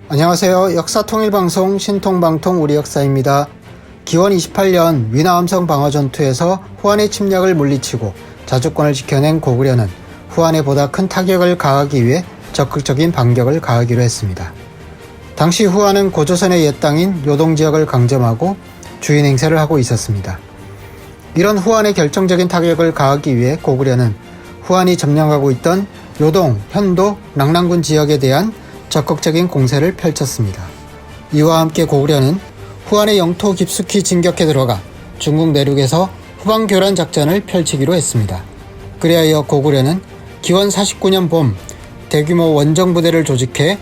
안녕하세요. 역사통일방송 신통방통 우리역사입니다. 기원 28년 위나엄성 방어전투에서 후한의 침략을 물리치고 자주권을 지켜낸 고구려는 후한에 보다 큰 타격을 가하기 위해 적극적인 반격을 가하기로 했습니다. 당시 후한은 고조선의 옛 땅인 요동지역을 강점하고 주인 행세를 하고 있었습니다. 이런 후한의 결정적인 타격을 가하기 위해 고구려는 후한이 점령하고 있던 요동, 현도, 낙랑군 지역에 대한 적극적인 공세를 펼쳤습니다. 이와 함께 고구려는 후한의 영토 깊숙이 진격해 들어가 중국 내륙에서 후방교란 작전을 펼치기로 했습니다. 그리하여 고구려는 기원 49년 봄 대규모 원정부대를 조직해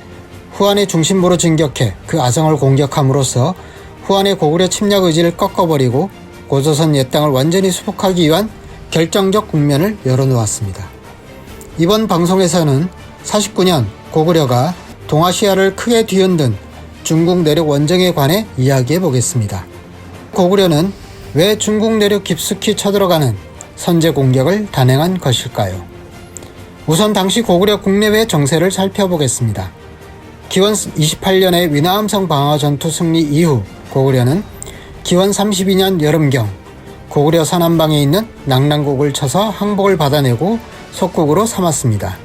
후한의 중심부로 진격해 그 아성을 공격함으로써 후한의 고구려 침략 의지를 꺾어버리고 고조선 옛 땅을 완전히 수복하기 위한 결정적 국면을 열어놓았습니다. 이번 방송에서는 49년 고구려가 동아시아를 크게 뒤흔든 중국 내륙 원정에 관해 이야기해 보겠습니다. 고구려는 왜 중국 내륙 깊숙이 쳐들어가는 선제 공격을 단행한 것일까요? 우선 당시 고구려 국내외 정세를 살펴보겠습니다. 기원 28년의 위나엄성 방어 전투 승리 이후 고구려는 기원 32년 여름경 고구려 서남방에 있는 낙랑국을 쳐서 항복을 받아내고 속국으로 삼았습니다.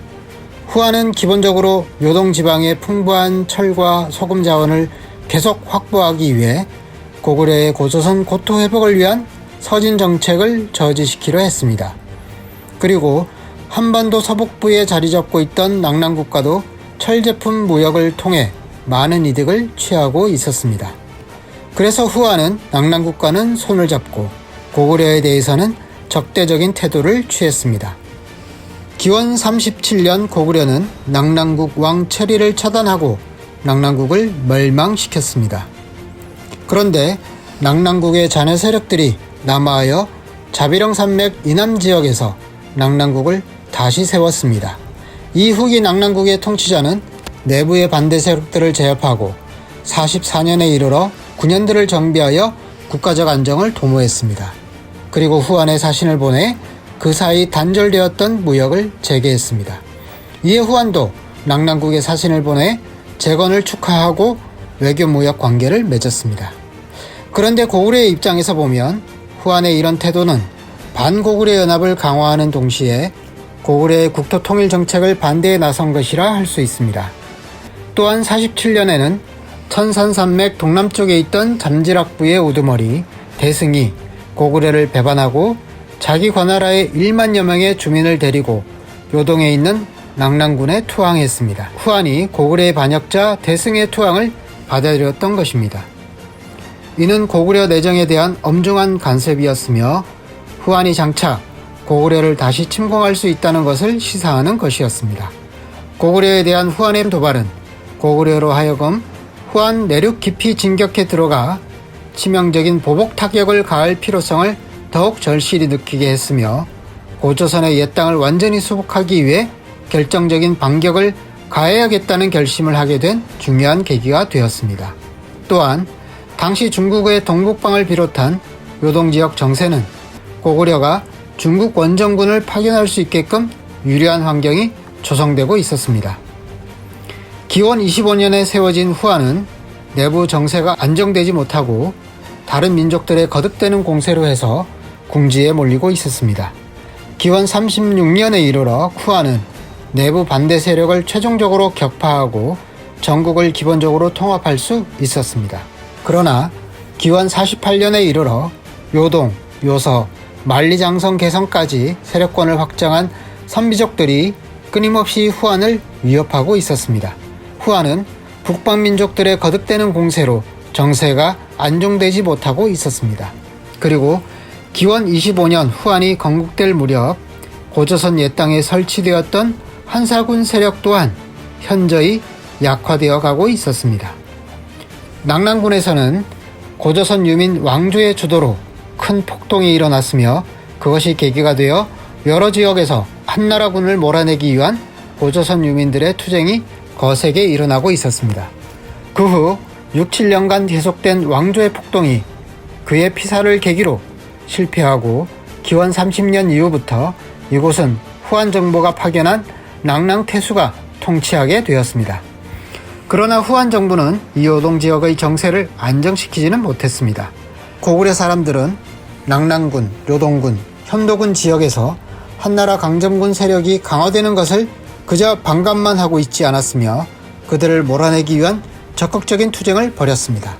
후한은 기본적으로 요동 지방의 풍부한 철과 소금 자원을 계속 확보하기 위해 고구려의 고조선 고토 회복을 위한 서진 정책을 저지시키려 했습니다. 그리고 한반도 서북부에 자리 잡고 있던 낙랑국과도 철 제품 무역을 통해 많은 이득을 취하고 있었습니다. 그래서 후한은 낙랑국과는 손을 잡고 고구려에 대해서는 적대적인 태도를 취했습니다. 기원 37년 고구려는 낙랑국 왕 체리를 처단하고 낙랑국을 멸망시켰습니다. 그런데 낙랑국의 자녀 세력들이 남하하여 자비령 산맥 이남 지역에서 낙랑국을 다시 세웠습니다. 이 후기 낙랑국의 통치자는 내부의 반대 세력들을 제압하고 44년에 이르러 9년들을 정비하여 국가적 안정을 도모했습니다. 그리고 후한의 사신을 보내 그 사이 단절되었던 무역을 재개했습니다. 이에 후한도 낙랑국의 사신을 보내 재건을 축하하고 외교무역 관계를 맺었습니다. 그런데 고구려의 입장에서 보면 후한의 이런 태도는 반고구려 연합을 강화하는 동시에 고구려의 국토 통일 정책을 반대에 나선 것이라 할 수 있습니다. 또한 47년에는 천산산맥 동남쪽에 있던 잠지락부의 우두머리 대승이 고구려를 배반하고 자기 관할하에 1만여 명의 주민을 데리고 요동에 있는 낙랑군에 투항했습니다. 후한이 고구려의 반역자 대승의 투항을 받아들였던 것입니다. 이는 고구려 내정에 대한 엄중한 간섭이었으며 후한이 장차 고구려를 다시 침공할 수 있다는 것을 시사하는 것이었습니다. 고구려에 대한 후한의 도발은 고구려로 하여금 후한 내륙 깊이 진격해 들어가 치명적인 보복 타격을 가할 필요성을 더욱 절실히 느끼게 했으며 고조선의 옛 땅을 완전히 수복하기 위해 결정적인 반격을 가해야겠다는 결심을 하게 된 중요한 계기가 되었습니다. 또한 당시 중국의 동북방을 비롯한 요동지역 정세는 고구려가 중국 원정군을 파견할 수 있게끔 유리한 환경이 조성되고 있었습니다. 기원 25년에 세워진 후한은 내부 정세가 안정되지 못하고 다른 민족들의 거듭되는 공세로 해서 궁지에 몰리고 있었습니다. 기원 36년에 이르러 후한은 내부 반대 세력을 최종적으로 격파하고 전국을 기본적으로 통합할 수 있었습니다. 그러나 기원 48년에 이르러 요동, 요서, 만리장성 개성까지 세력권을 확장한 선비족들이 끊임없이 후한을 위협하고 있었습니다. 후한은 북방민족들의 거듭되는 공세로 정세가 안정되지 못하고 있었습니다. 그리고 기원 25년 후한이 건국될 무렵 고조선 옛 땅에 설치되었던 한사군 세력 또한 현저히 약화되어 가고 있었습니다. 낙랑군에서는 고조선 유민 왕조의 주도로 큰 폭동이 일어났으며 그것이 계기가 되어 여러 지역에서 한나라군을 몰아내기 위한 고조선 유민들의 투쟁이 거세게 일어나고 있었습니다. 그 후 6, 7년간 계속된 왕조의 폭동이 그의 피살을 계기로 실패하고 기원 30년 이후부터 이곳은 후한 정부가 파견한 낭랑태수가 통치하게 되었습니다. 그러나 후한 정부는 이 요동 지역의 정세를 안정시키지는 못했습니다. 고구려 사람들은 낭랑군, 요동군, 현도군 지역에서 한나라 강점군 세력이 강화되는 것을 그저 반감만 하고 있지 않았으며 그들을 몰아내기 위한 적극적인 투쟁을 벌였습니다.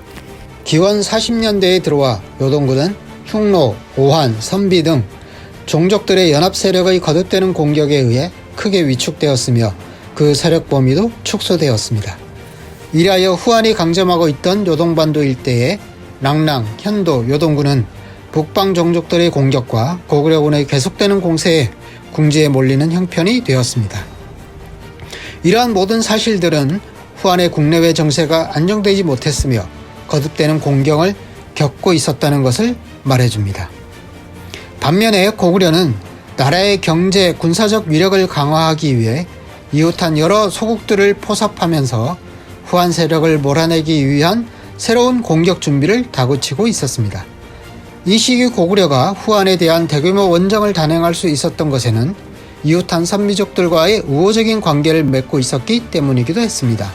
기원 40년대에 들어와 요동군은 흉노, 오한, 선비 등 종족들의 연합 세력의 거듭되는 공격에 의해 크게 위축되었으며 그 세력 범위도 축소되었습니다. 이라여 후한이 강점하고 있던 요동반도 일대의 낭랑, 현도, 요동군은 북방 종족들의 공격과 고구려군의 계속되는 공세에 궁지에 몰리는 형편이 되었습니다. 이러한 모든 사실들은 후한의 국내외 정세가 안정되지 못했으며 거듭되는 공경을 겪고 있었다는 것을 말해줍니다. 반면에 고구려는 나라의 경제, 군사적 위력을 강화하기 위해 이웃한 여러 소국들을 포섭하면서 후한 세력을 몰아내기 위한 새로운 공격 준비를 다구치고 있었습니다. 이 시기 고구려가 후한에 대한 대규모 원정을 단행할 수 있었던 것에는 이웃한 선미족들과의 우호적인 관계를 맺고 있었기 때문이기도 했습니다.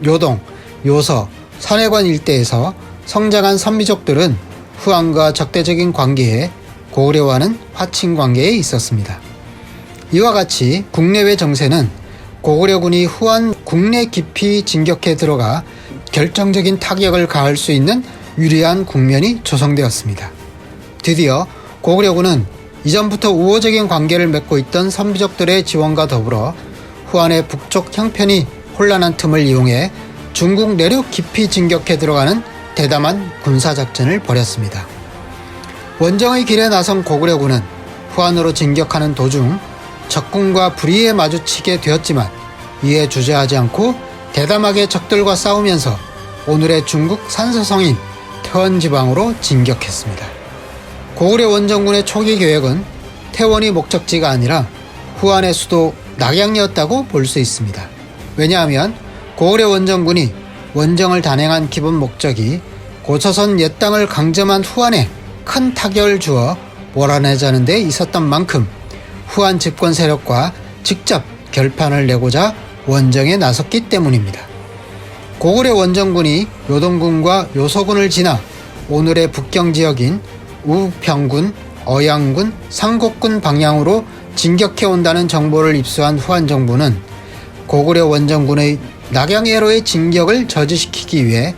요동, 요서, 선해관 일대에서 성장한 선미족들은 후한과 적대적인 관계에 고구려와는 화친 관계에 있었습니다. 이와 같이 국내외 정세는 고구려군이 후한 국내 깊이 진격해 들어가 결정적인 타격을 가할 수 있는 유리한 국면이 조성되었습니다. 드디어 고구려군은 이전부터 우호적인 관계를 맺고 있던 선비족들의 지원과 더불어 후한의 북쪽 형편이 혼란한 틈을 이용해 중국 내륙 깊이 진격해 들어가는 대담한 군사작전을 벌였습니다. 원정의 길에 나선 고구려군은 후한으로 진격하는 도중 적군과 불의에 마주치게 되었지만 이에 주저하지 않고 대담하게 적들과 싸우면서 오늘의 중국 산서성인 태원 지방으로 진격했습니다. 고구려 원정군의 초기 계획은 태원이 목적지가 아니라 후한의 수도 낙양이었다고 볼 수 있습니다. 왜냐하면 고구려 원정군이 원정을 단행한 기본 목적이 고초선 옛 땅을 강점한 후한에 큰 타격을 주어 몰아내자는 데 있었던 만큼 후한 집권 세력과 직접 결판을 내고자 원정에 나섰기 때문입니다. 고구려 원정군이 요동군과 요서군을 지나 오늘의 북경 지역인 우평군, 어양군, 상곡군 방향으로 진격해 온다는 정보를 입수한 후한 정부는 고구려 원정군의 낙양해로의 진격을 저지시키기 위해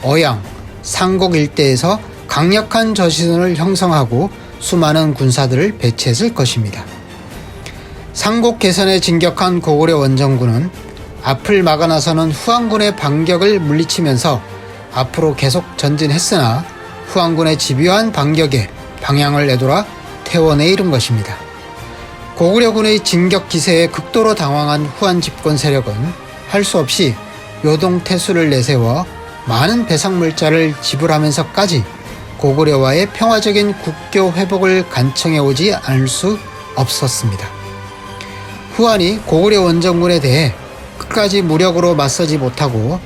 어양, 상곡 일대에서 강력한 저지선을 형성하고 수많은 군사들을 배치했을 것입니다. 상곡 개선에 진격한 고구려 원정군은 앞을 막아 나서는 후한군의 반격을 물리치면서 앞으로 계속 전진했으나 후한군의 집요한 반격에 방향을 내돌아 태원에 이른 것입니다. 고구려군의 진격 기세에 극도로 당황한 후한 집권 세력은 할 수 없이 요동태수를 내세워 많은 배상물자를 지불하면서까지 고구려와의 평화적인 국교 회복을 간청해 오지 않을 수 없었습니다. 후한이 고구려 원정군에 대해 끝까지 무력으로 맞서지 못하고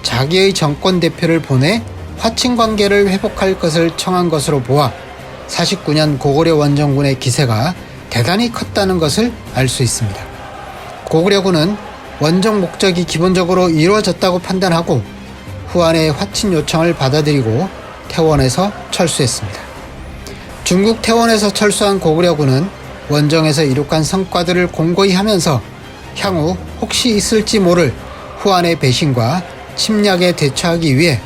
자기의 정권 대표를 보내 화친 관계를 회복할 것을 청한 것으로 보아 49년 고구려 원정군의 기세가 대단히 컸다는 것을 알 수 있습니다. 고구려군은 원정 목적이 기본적으로 이루어졌다고 판단하고 후한의 화친 요청을 받아들이고 태원에서 철수했습니다. 중국 태원에서 철수한 고구려군은 원정에서 이룩한 성과들을 공고히 하면서 향후 혹시 있을지 모를 후한의 배신과 침략에 대처하기 위해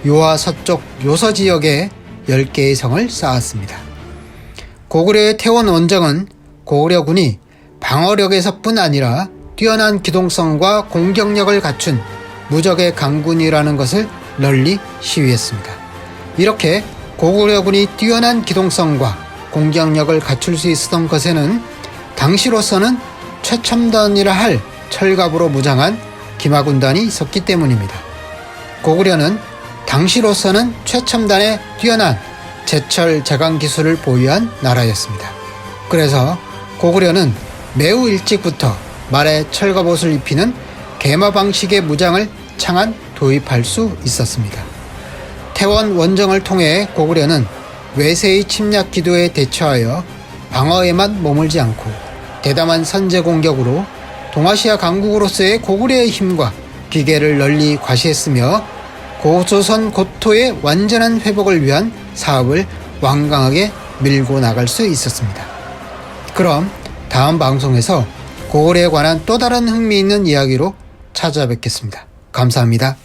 요하 서쪽 요서 지역에 10개의 성을 쌓았습니다. 고구려의 태원 원정은 고구려군이 방어력에서뿐 아니라 뛰어난 기동성과 공격력을 갖춘 무적의 강군이라는 것을 널리 시위했습니다. 이렇게 고구려군이 뛰어난 기동성과 공격력을 갖출 수 있었던 것에는 당시로서는 최첨단이라 할 철갑으로 무장한 기마군단이 있었기 때문입니다. 고구려는 당시로서는 최첨단의 뛰어난 제철 제강 기술을 보유한 나라였습니다. 그래서 고구려는 매우 일찍부터 말에 철갑옷을 입히는 개마 방식의 무장을 창안 도입할 수 있었습니다. 태원 원정을 통해 고구려는 외세의 침략 기도에 대처하여 방어에만 머물지 않고 대담한 선제 공격으로 동아시아 강국으로서의 고구려의 힘과 기계를 널리 과시했으며 고조선 고토의 완전한 회복을 위한 사업을 완강하게 밀고 나갈 수 있었습니다. 그럼 다음 방송에서 고구려에 관한 또 다른 흥미있는 이야기로 찾아뵙겠습니다. 감사합니다.